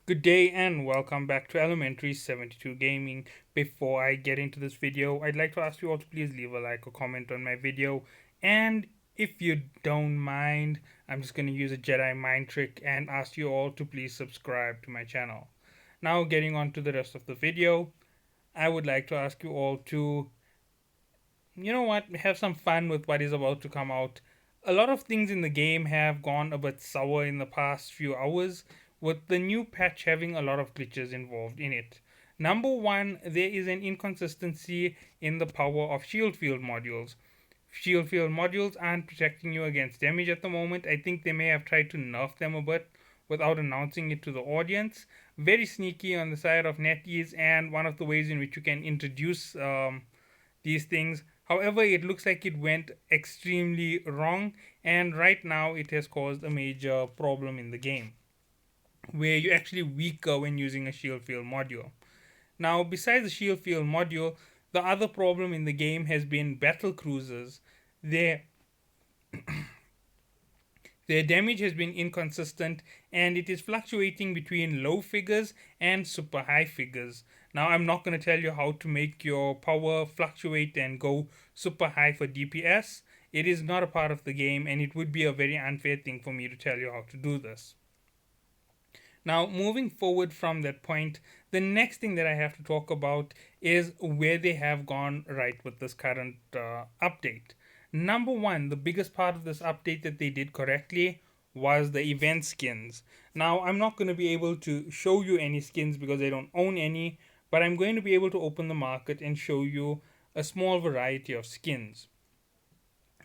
Good day and welcome back to Elementary 72 Gaming. Before I get into this video, I'd like to ask you all to please leave a like or comment on my video. And if you don't mind, I'm just going to use a Jedi mind trick and ask you all to please subscribe to my channel. Now, getting on to the rest of the video, I would like to ask you all to, have some fun with what is about to come out. A lot of things in the game have gone a bit sour in the past few hours, with the new patch having a lot of glitches involved in it. Number one, there is an inconsistency in the power of shield field modules. Shield field modules aren't protecting you against damage at the moment. I think they may have tried to nerf them a bit without announcing it to the audience. Very sneaky on the side of NetEase, and one of the ways in which you can introduce these things. However, it looks like it went extremely wrong, and right now it has caused a major problem in the game where you're actually weaker when using a shield field module. Now, besides the shield field module, the other problem in the game has been battle cruisers. Their their damage has been inconsistent and it is fluctuating between low figures and super high figures. Now, I'm not going to tell you how to make your power fluctuate and go super high for DPS. It is not a part of the game and it would be a very unfair thing for me to tell you how to do this. Now, moving forward from that point, the next thing that I have to talk about is where they have gone right with this current update. Number one, the biggest part of this update that they did correctly was the event skins. Now, I'm not going to be able to show you any skins because I don't own any, but I'm going to be able to open the market and show you a small variety of skins.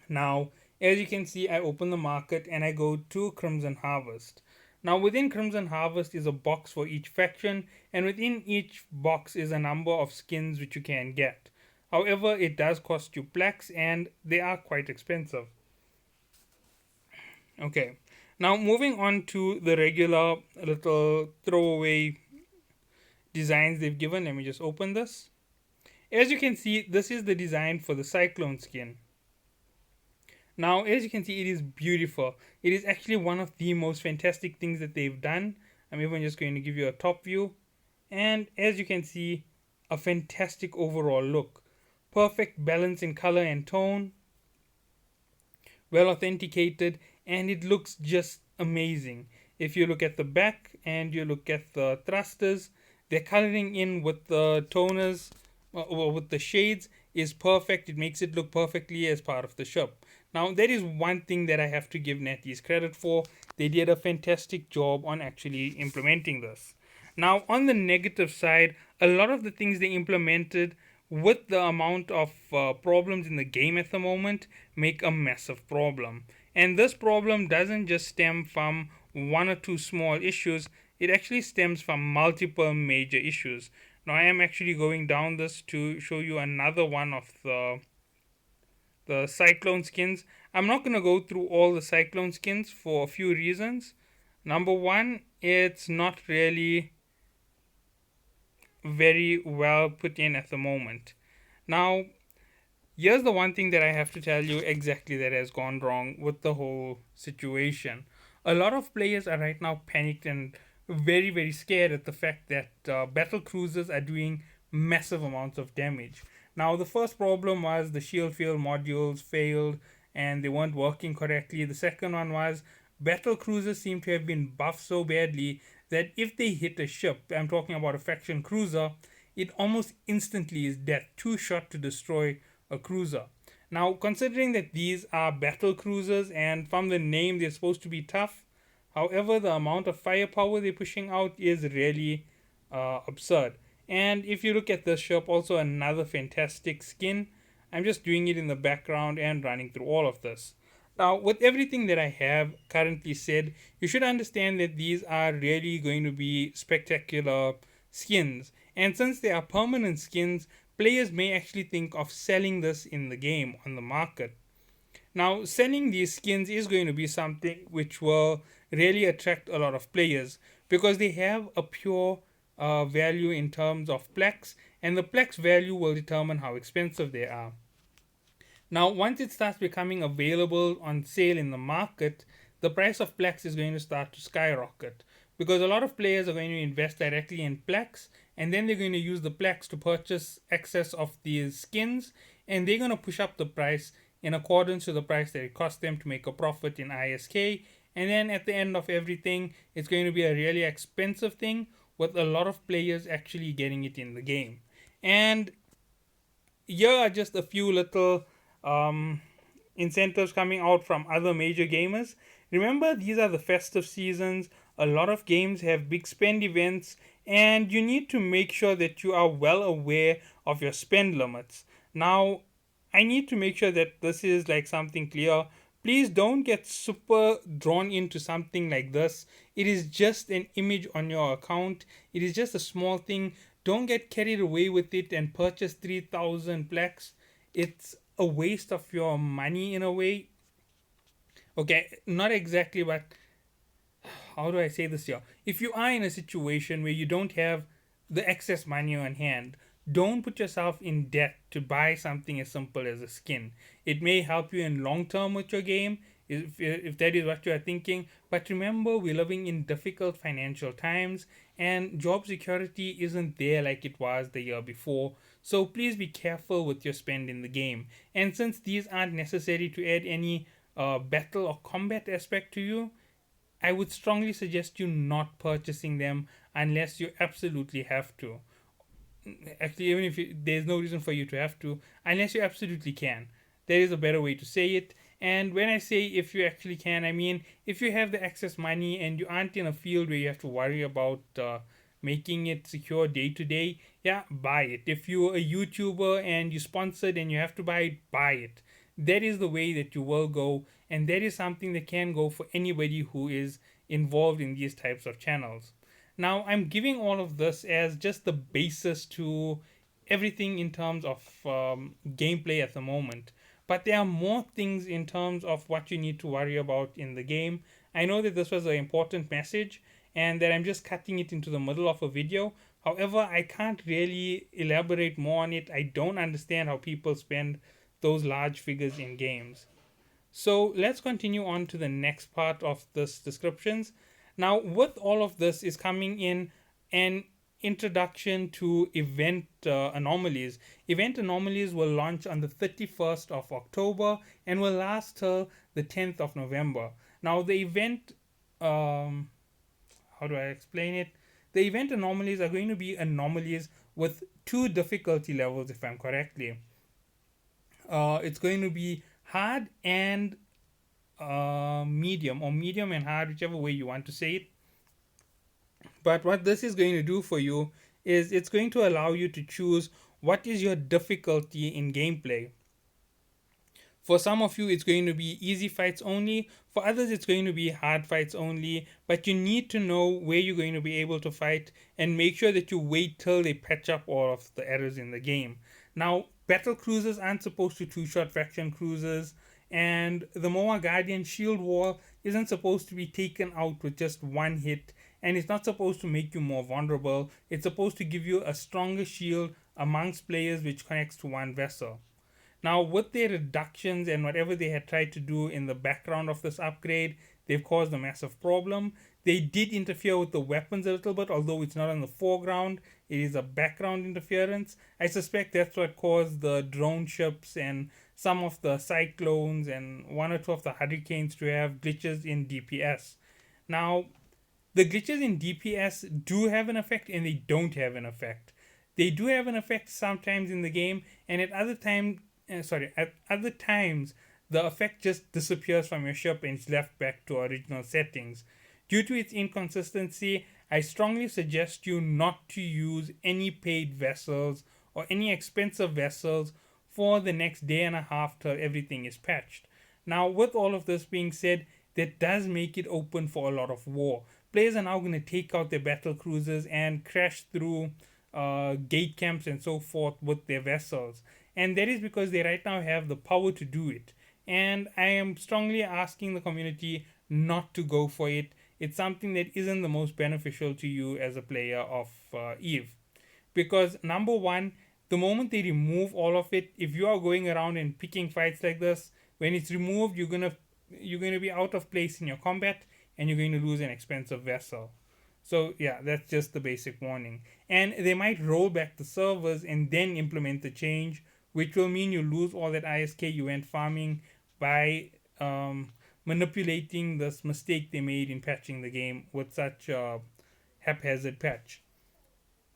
Now, as you can see, I open the market and I go to Crimson Harvest. Now, within Crimson Harvest is a box for each faction, and within each box is a number of skins which you can get. However, it does cost you plaques and they are quite expensive. Okay, now moving on to the regular little throwaway designs they've given. Let me just open this. As you can see, this is the design for the Cyclone skin. Now, as you can see, it is beautiful. It is actually one of the most fantastic things that they've done. I'm even just going to give you a top view. And as you can see, a fantastic overall look. Perfect balance in color and tone. Well authenticated. And it looks just amazing. If you look at the back and you look at the thrusters, they're coloring in with the toners, or with the shades, is perfect. It makes it look perfectly as part of the ship. Now, there is one thing that I have to give NetEase credit for. They did a fantastic job on actually implementing this. Now, on the negative side, a lot of the things they implemented with the amount of problems in the game at the moment make a massive problem. And this problem doesn't just stem from one or two small issues, it actually stems from multiple major issues. Now, I am actually going down this to show you another one of the cyclone skins. I'm not going to go through all the cyclone skins for a few reasons. Number one, it's not really very well put in at the moment. Now, here's the one thing that I have to tell you exactly that has gone wrong with the whole situation. A lot of players are right now panicked and very, very scared at the fact that battle cruisers are doing massive amounts of damage. Now, the first problem was the shield field modules failed and they weren't working correctly. The second one was battle cruisers seem to have been buffed so badly that if they hit a ship, I'm talking about a faction cruiser, it almost instantly is death. Two shot to destroy a cruiser. Now, considering that these are battle cruisers and from the name they're supposed to be tough, however, the amount of firepower they're pushing out is really absurd. And if you look at this ship, also another fantastic skin. I'm just doing it in the background and running through all of this. Now, with everything that I have currently said, you should understand that these are really going to be spectacular skins. And since they are permanent skins, players may actually think of selling this in the game on the market. Now, selling these skins is going to be something which will really attract a lot of players because they have a pure value in terms of plex, and the plex value will determine how expensive they are. Now, once it starts becoming available on sale in the market, the price of plex is going to start to skyrocket because a lot of players are going to invest directly in Plex, and then they're going to use the Plex to purchase excess of these skins, and they're going to push up the price in accordance to the price that it costs them to make a profit in ISK. And then at the end of everything, it's going to be a really expensive thing with a lot of players actually getting it in the game. And here are just a few little um, incentives coming out from other major gamers. Remember, these are the festive seasons. A lot of games have big spend events, and you need to make sure that you are well aware of your spend limits. Now, I need to make sure that this is like something clear. Please don't get super drawn into something like this. It is just an image on your account, it is just a small thing. Don't get carried away with it and purchase 3,000 plex. It's a waste of your money in a way. Okay, not exactly, but how do I say this here? If you are in a situation where you don't have the excess money on hand, don't put yourself in debt to buy something as simple as a skin. It may help you in long term with your game if that is what you are thinking. But remember, we're living in difficult financial times and job security isn't there like it was the year before. So please be careful with your spend in the game. And since these aren't necessary to add any battle or combat aspect to you, I would strongly suggest you not purchasing them unless you absolutely have to. Actually, even if there's no reason for you to have to, unless you absolutely can. There is a better way to say it. And when I say if you actually can, I mean if you have the excess money and you aren't in a field where you have to worry about making it secure day to day, yeah, buy it. If you're a YouTuber and you sponsored and you have to buy it, buy it. That is the way that you will go, and that is something that can go for anybody who is involved in these types of channels. Now, I'm giving all of this as just the basis to everything in terms of gameplay at the moment. But there are more things in terms of what you need to worry about in the game. I know that this was an important message and that I'm just cutting it into the middle of a video. However, I can't really elaborate more on it. I don't understand how people spend those large figures in games. So let's continue on to the next part of this descriptions. Now, with all of this is coming in an introduction to event anomalies. Event anomalies will launch on the 31st of October and will last till the 10th of November. Now, the event, how do I explain it? The event anomalies are going to be anomalies with two difficulty levels, if I'm correctly. It's going to be hard and medium, or medium and hard, whichever way you want to say it. But what this is going to do for you is it's going to allow you to choose what is your difficulty in gameplay. For some of you, it's going to be easy fights only. For others, it's going to be hard fights only. But you need to know where you're going to be able to fight and make sure that you wait till they patch up all of the errors in the game. Now, battle cruisers aren't supposed to two-shot faction cruisers, and the Moa Guardian shield wall isn't supposed to be taken out with just one hit, and it's not supposed to make you more vulnerable. It's supposed to give you a stronger shield amongst players which connects to one vessel. Now, with their reductions and whatever they had tried to do in the background of this upgrade, they've caused a massive problem. They did interfere with the weapons a little bit, although it's not on the foreground, it is a background interference. I suspect that's what caused the drone ships and some of the cyclones and one or two of the hurricanes to have glitches in DPS. Now, the glitches in DPS do have an effect and they don't have an effect. They do have an effect sometimes in the game, and at other times the effect just disappears from your ship and is left back to original settings. Due to its inconsistency, I strongly suggest you not to use any paid vessels or any expensive vessels for the next day and a half till everything is patched. Now, with all of this being said, that does make it open for a lot of war. Players are now going to take out their battle cruisers and crash through gate camps and so forth with their vessels. And that is because they right now have the power to do it. And I am strongly asking the community not to go for it. It's something that isn't the most beneficial to you as a player of Eve. Because number one, the moment they remove all of it, if you are going around and picking fights like this, when it's removed, you're gonna be out of place in your combat and you're going to lose an expensive vessel. So yeah, that's just the basic warning. And they might roll back the servers and then implement the change, which will mean you lose all that ISK you went farming by manipulating this mistake they made in patching the game with such a haphazard patch.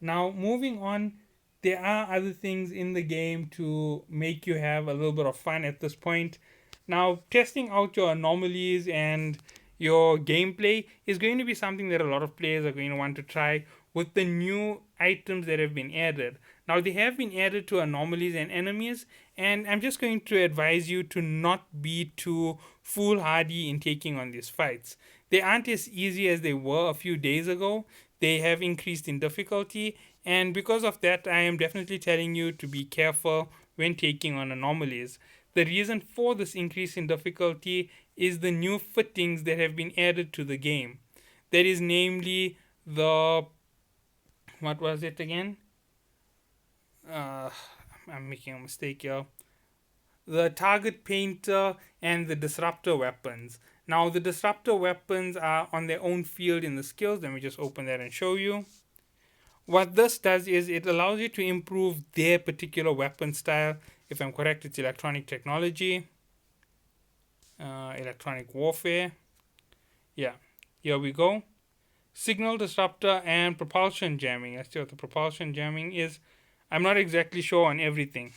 Now, moving on, there are other things in the game to make you have a little bit of fun at this point. Now, testing out your anomalies and your gameplay is going to be something that a lot of players are going to want to try with the new items that have been added. Now, they have been added to anomalies and enemies, and I'm just going to advise you to not be too foolhardy in taking on these fights. They aren't as easy as they were a few days ago. They have increased in difficulty, and because of that, I am definitely telling you to be careful when taking on anomalies. The reason for this increase in difficulty is the new fittings that have been added to the game. That is namely the, what was it again? Uh, I'm making a mistake here. The target painter and the disruptor weapons. Now, the disruptor weapons are on their own field in the skills. Let me just open that and show you. What this does is it allows you to improve their particular weapon style. If I'm correct, it's electronic technology, electronic warfare. Yeah, here we go. Signal disruptor and propulsion jamming. Let's see what the propulsion jamming is. I'm not exactly sure on everything.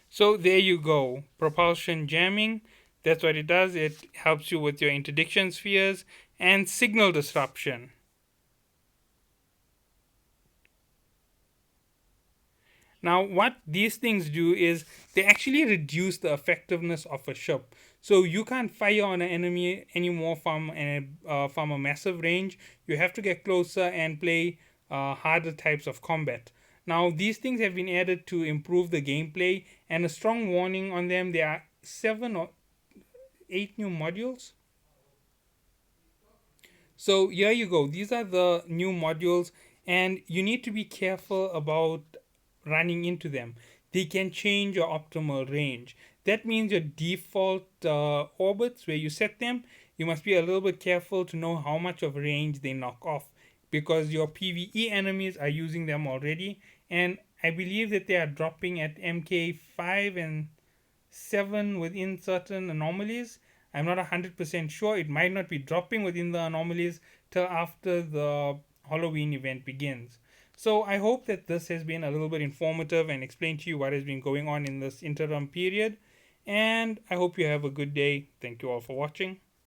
So there you go. Propulsion jamming. That's what it does. It helps you with your interdiction spheres and signal disruption. Now, what these things do is they actually reduce the effectiveness of a ship. So you can't fire on an enemy anymore from a massive range. You have to get closer and play harder types of combat. Now, these things have been added to improve the gameplay, and a strong warning on them. There are 7 or 8 new modules. So here you go. These are the new modules, and you need to be careful about running into them. They can change your optimal range. That means your default orbits where you set them, you must be a little bit careful to know how much of range they knock off because your PvE enemies are using them already. And I believe that they are dropping at MK5 and 7 within certain anomalies. I'm not 100% sure. It might not be dropping within the anomalies till after the Halloween event begins. So I hope that this has been a little bit informative and explained to you what has been going on in this interim period. And I hope you have a good day. Thank you all for watching.